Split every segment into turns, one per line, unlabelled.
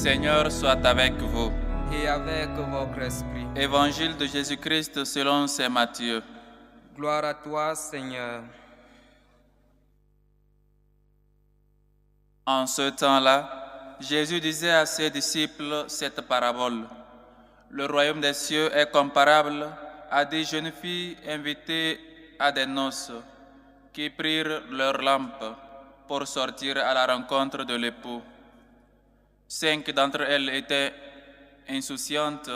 Seigneur soit avec vous.
Et avec votre esprit.
Évangile de Jésus-Christ selon saint Matthieu.
Gloire à toi, Seigneur.
En ce temps-là, Jésus disait à ses disciples cette parabole. Le royaume des cieux est comparable à des jeunes filles invitées à des noces qui prirent leurs lampes pour sortir à la rencontre de l'époux. 5 d'entre elles étaient insouciantes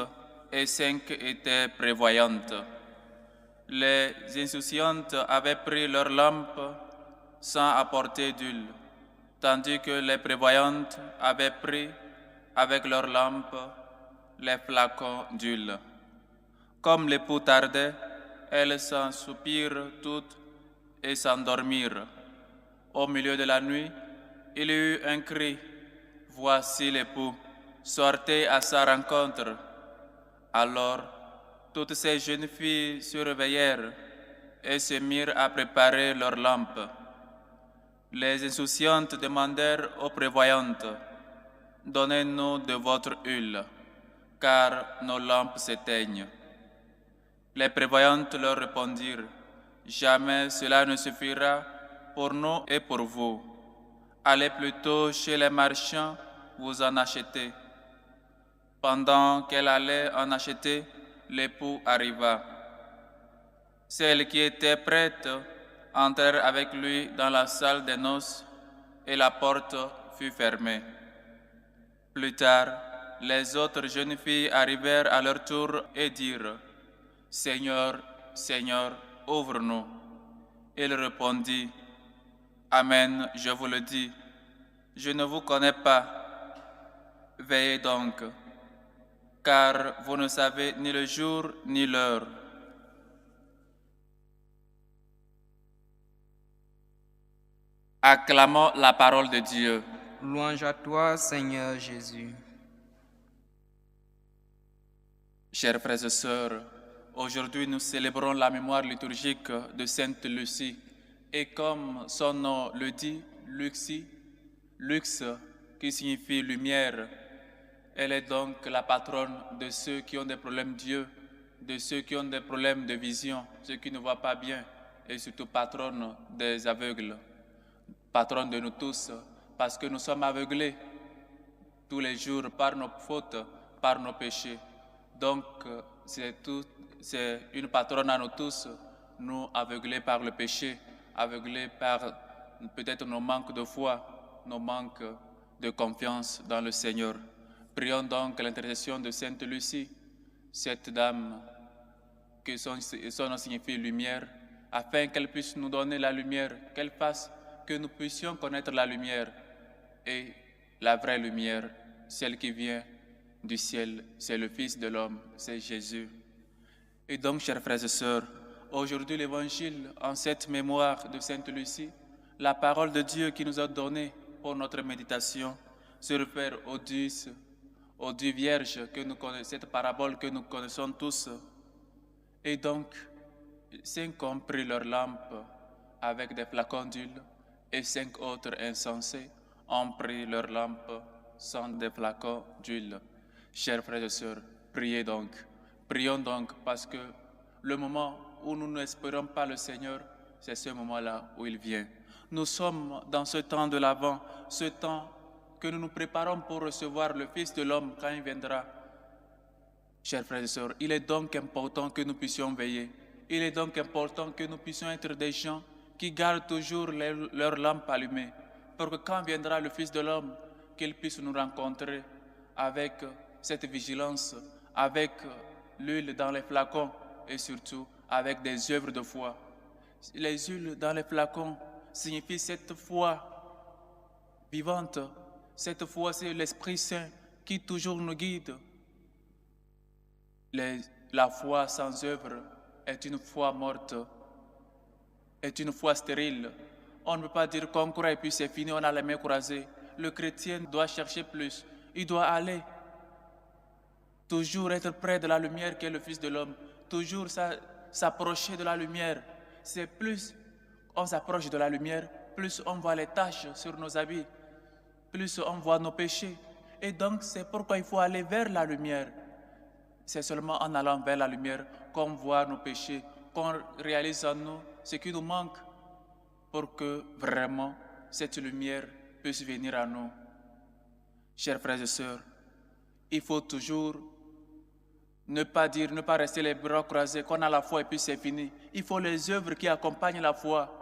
et 5 étaient prévoyantes. Les insouciantes avaient pris leurs lampes sans apporter d'huile, tandis que les prévoyantes avaient pris avec leurs lampes les flacons d'huile. Comme l'époux tardait, elles s'ensoupirent toutes et s'endormirent. Au milieu de la nuit, il y eut un cri. Voici l'époux, sortez à sa rencontre. Alors, toutes ces jeunes filles se réveillèrent et se mirent à préparer leurs lampes. Les insouciantes demandèrent aux prévoyantes, « Donnez-nous de votre huile, car nos lampes s'éteignent. » Les prévoyantes leur répondirent, « Jamais cela ne suffira pour nous et pour vous. Allez plutôt chez les marchands, vous en achetez. » Pendant qu'elle allait en acheter, l'époux arriva. Celles qui étaient prêtes entrèrent avec lui dans la salle des noces et la porte fut fermée. Plus tard, les autres jeunes filles arrivèrent à leur tour et dirent, « Seigneur, Seigneur, ouvre-nous. » Il répondit, « Amen, je vous le dis, je ne vous connais pas. Veillez donc, car vous ne savez ni le jour ni l'heure. » Acclamons la parole de Dieu.
Louange à toi, Seigneur Jésus.
Chers frères et sœurs, aujourd'hui nous célébrons la mémoire liturgique de Sainte Lucie. Et comme son nom le dit, Lucie, lux qui signifie lumière, elle est donc la patronne de ceux qui ont des problèmes d'yeux, de ceux qui ont des problèmes de vision, ceux qui ne voient pas bien, et surtout patronne des aveugles, patronne de nous tous, parce que nous sommes aveuglés tous les jours par nos fautes, par nos péchés. Donc c'est une patronne à nous tous, nous aveuglés par le péché, aveuglés par peut-être nos manques de foi, nos manques de confiance dans le Seigneur. Prions donc l'intercession de Sainte Lucie, cette dame que son nom signifie lumière, afin qu'elle puisse nous donner la lumière, qu'elle fasse que nous puissions connaître la lumière. Et la vraie lumière, celle qui vient du ciel, c'est le Fils de l'homme, c'est Jésus. Et donc, chers frères et sœurs, aujourd'hui l'Évangile, en cette mémoire de Sainte Lucie, la parole de Dieu qui nous a donnée pour notre méditation, se réfère aux 10 vierges, cette parabole que nous connaissons tous. Et donc, 5 ont pris leur lampe avec des flacons d'huile, et 5 autres insensés ont pris leur lampe sans des flacons d'huile. Chers frères et sœurs, priez donc. Prions donc parce que le moment où nous n'espérons pas le Seigneur, c'est ce moment-là où il vient. Nous sommes dans ce temps de l'Avent, ce temps que nous nous préparons pour recevoir le Fils de l'homme quand il viendra. Chers frères et sœurs, il est donc important que nous puissions veiller. Il est donc important que nous puissions être des gens qui gardent toujours leur lampe allumée, pour que quand viendra le Fils de l'homme, qu'il puisse nous rencontrer avec cette vigilance, avec l'huile dans les flacons et surtout avec des œuvres de foi. Les huiles dans les flacons signifient cette foi vivante. Cette foi, c'est l'Esprit Saint qui toujours nous guide. La foi sans œuvre est une foi morte, est une foi stérile. On ne peut pas dire qu'on croit et puis c'est fini, on a les mains croisées. Le chrétien doit chercher plus. Il doit aller. Toujours être près de la lumière qui est le Fils de l'homme. Toujours s'approcher de la lumière. C'est plus on s'approche de la lumière, plus on voit les taches sur nos habits, plus on voit nos péchés. Et donc, c'est pourquoi il faut aller vers la lumière. C'est seulement en allant vers la lumière qu'on voit nos péchés, qu'on réalise en nous ce qui nous manque pour que vraiment cette lumière puisse venir à nous. Chers frères et sœurs, il faut toujours ne pas rester les bras croisés, qu'on a la foi et puis c'est fini. Il faut les œuvres qui accompagnent la foi.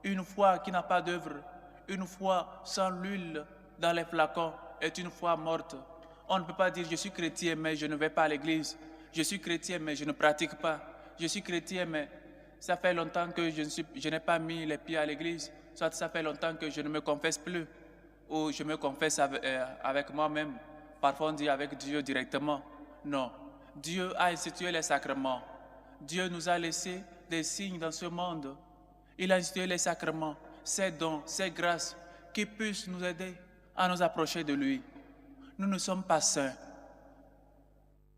Une foi qui n'a pas d'œuvre, une foi sans l'huile dans les flacons est une foi morte. On ne peut pas dire je suis chrétien mais je ne vais pas à l'église. Je suis chrétien mais je ne pratique pas. Je suis chrétien mais ça fait longtemps que je n'ai pas mis les pieds à l'église. Soit ça fait longtemps que je ne me confesse plus. Ou je me confesse avec moi-même. Parfois on dit avec Dieu directement. Non. Dieu a institué les sacrements. Dieu nous a laissé des signes dans ce monde. Il a institué les sacrements, ses dons, ses grâces qui puissent nous aider à nous approcher de lui. Nous ne sommes pas saints.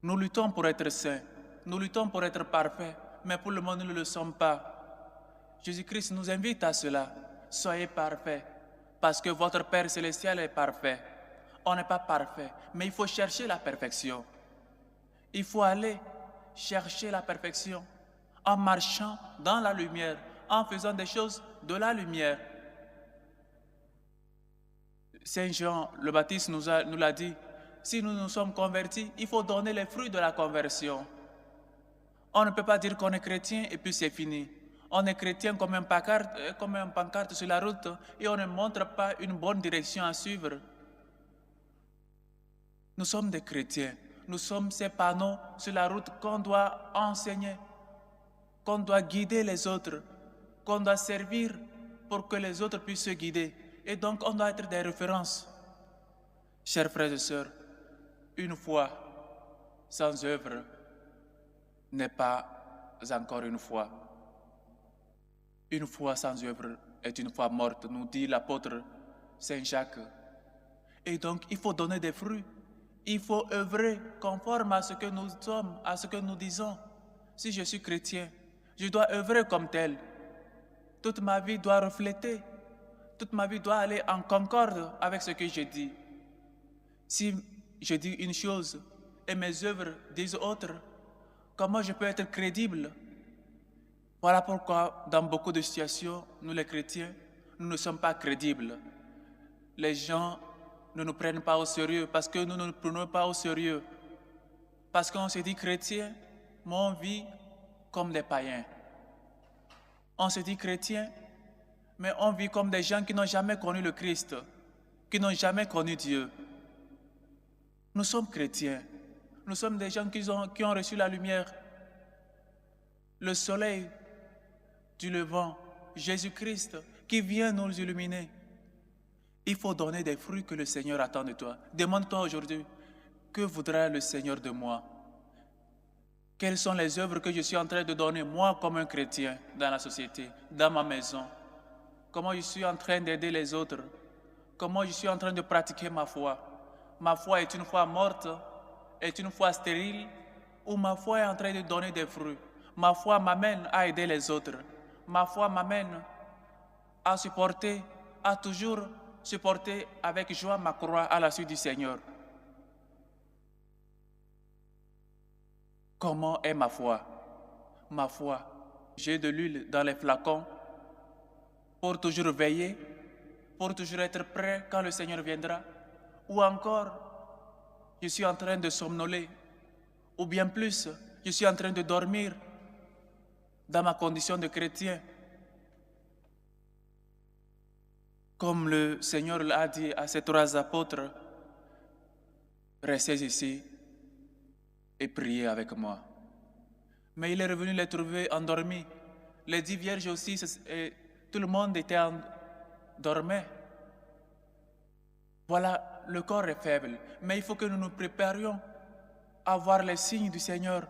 Nous luttons pour être saints. Nous luttons pour être parfaits. Mais pour le moment, nous ne le sommes pas. Jésus-Christ nous invite à cela. Soyez parfaits. Parce que votre Père célestial est parfait. On n'est pas parfait. Mais il faut chercher la perfection. Il faut aller chercher la perfection en marchant dans la lumière, en faisant des choses de la lumière. Saint Jean le Baptiste nous l'a dit, si nous nous sommes convertis, il faut donner les fruits de la conversion. On ne peut pas dire qu'on est chrétien et puis c'est fini. On est chrétien comme un pancarte sur la route et on ne montre pas une bonne direction à suivre. Nous sommes des chrétiens. Nous sommes ces panneaux sur la route qu'on doit enseigner, qu'on doit guider les autres, qu'on doit servir pour que les autres puissent se guider. Et donc, on doit être des références. Chers frères et sœurs, une foi sans œuvre n'est pas encore une foi. Une foi sans œuvre est une foi morte, nous dit l'apôtre Saint Jacques. Et donc, il faut donner des fruits. Il faut œuvrer conforme à ce que nous sommes, à ce que nous disons. Si je suis chrétien, je dois œuvrer comme tel. Toute ma vie doit refléter. Toute ma vie doit aller en concorde avec ce que je dis. Si je dis une chose et mes œuvres disent autre, comment je peux être crédible? Voilà pourquoi, dans beaucoup de situations, nous les chrétiens, nous ne sommes pas crédibles. Les gens ne nous prennent pas au sérieux parce que nous ne nous prenons pas au sérieux. Parce qu'on se dit chrétien, mais on vit comme des païens. On se dit chrétien, mais on vit comme des gens qui n'ont jamais connu le Christ, qui n'ont jamais connu Dieu. Nous sommes chrétiens. Nous sommes des gens qui ont reçu la lumière, le soleil du levant, Jésus-Christ, qui vient nous illuminer. Il faut donner des fruits que le Seigneur attend de toi. Demande-toi aujourd'hui, que voudra le Seigneur de moi? Quelles sont les œuvres que je suis en train de donner, moi, comme un chrétien, dans la société, dans ma maison? Comment je suis en train d'aider les autres? Comment je suis en train de pratiquer ma foi? Ma foi est une foi morte? Est une foi stérile? Ou ma foi est en train de donner des fruits? Ma foi m'amène à aider les autres. Ma foi m'amène à supporter, à toujours supporter avec joie ma croix à la suite du Seigneur. Comment est ma foi? Ma foi, j'ai de l'huile dans les flacons pour toujours veiller, pour toujours être prêt quand le Seigneur viendra. Ou encore, je suis en train de somnoler, ou bien plus, je suis en train de dormir dans ma condition de chrétien. Comme le Seigneur l'a dit à ses 3 apôtres, restez ici et priez avec moi. Mais il est revenu les trouver endormis. Les 10 vierges aussi, et tout le monde était dormait. Voilà, le corps est faible, mais il faut que nous nous préparions à voir les signes du Seigneur,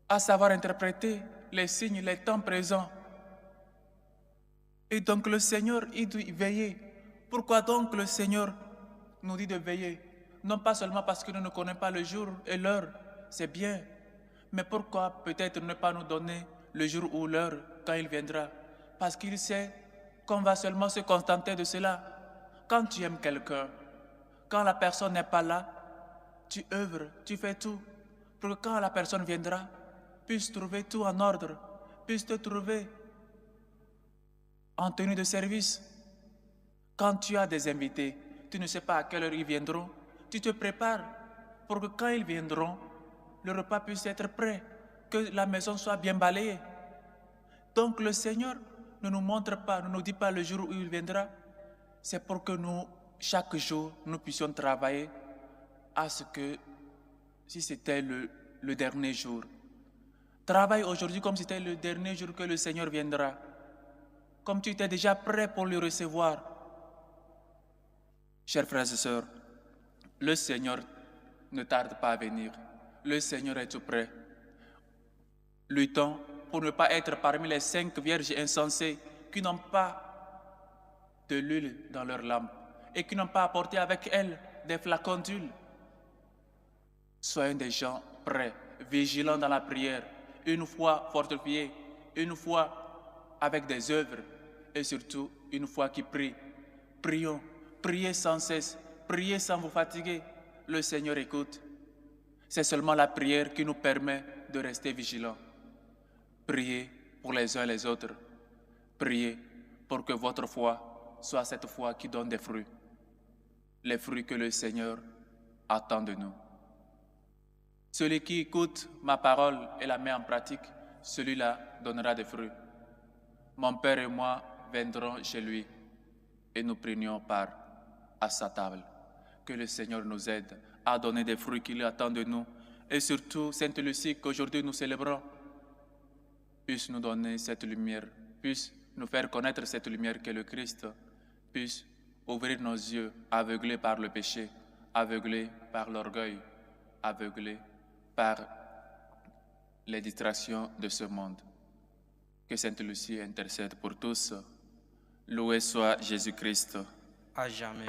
à savoir interpréter les signes, les temps présents. Et donc le Seigneur, il doit veiller. Pourquoi donc le Seigneur nous dit de veiller? Non pas seulement parce que nous ne connaissons pas le jour et l'heure, c'est bien, mais pourquoi peut-être ne pas nous donner le jour ou l'heure quand il viendra? Parce qu'il sait qu'on va seulement se contenter de cela. Quand tu aimes quelqu'un, Quand la personne n'est pas là, tu œuvres, tu fais tout pour que quand la personne viendra, puisse trouver tout en ordre, puisse te trouver en tenue de service. Quand tu as des invités, tu ne sais pas à quelle heure ils viendront, tu te prépares pour que quand ils viendront, le repas puisse être prêt, que la maison soit bien balayée. Donc le Seigneur ne nous montre pas, ne nous dit pas le jour où il viendra. C'est pour que nous, chaque jour, nous puissions travailler à ce que, si c'était le dernier jour, travaille aujourd'hui comme si c'était le dernier jour que le Seigneur viendra. Comme tu étais déjà prêt pour le recevoir. Chers frères et sœurs, le Seigneur ne tarde pas à venir. Le Seigneur est tout prêt. Luttons pour ne pas être parmi les 5 vierges insensées qui n'ont pas de l'huile dans leur lampe et qui n'ont pas apporté avec elles des flacons d'huile. Soyons des gens prêts, vigilants dans la prière, une foi fortifiée, une foi avec des œuvres et surtout une foi qui prie. Prions, priez sans cesse, priez sans vous fatiguer. Le Seigneur écoute. C'est seulement la prière qui nous permet de rester vigilants. Priez pour les uns et les autres. Priez pour que votre foi soit cette foi qui donne des fruits. Les fruits que le Seigneur attend de nous. Celui qui écoute ma parole et la met en pratique, celui-là donnera des fruits. Mon Père et moi viendrons chez lui et nous prenions part à sa table. Que le Seigneur nous aide à donner des fruits qu'il attend de nous. Et surtout, Sainte Lucie, qu'aujourd'hui nous célébrons, puisse nous donner cette lumière, puisse nous faire connaître cette lumière qu'est le Christ, puisse ouvrir nos yeux, aveuglés par le péché, aveuglés par l'orgueil, aveuglés par les distractions de ce monde. Que Sainte Lucie intercède pour tous. Loué soit Jésus-Christ.
À jamais.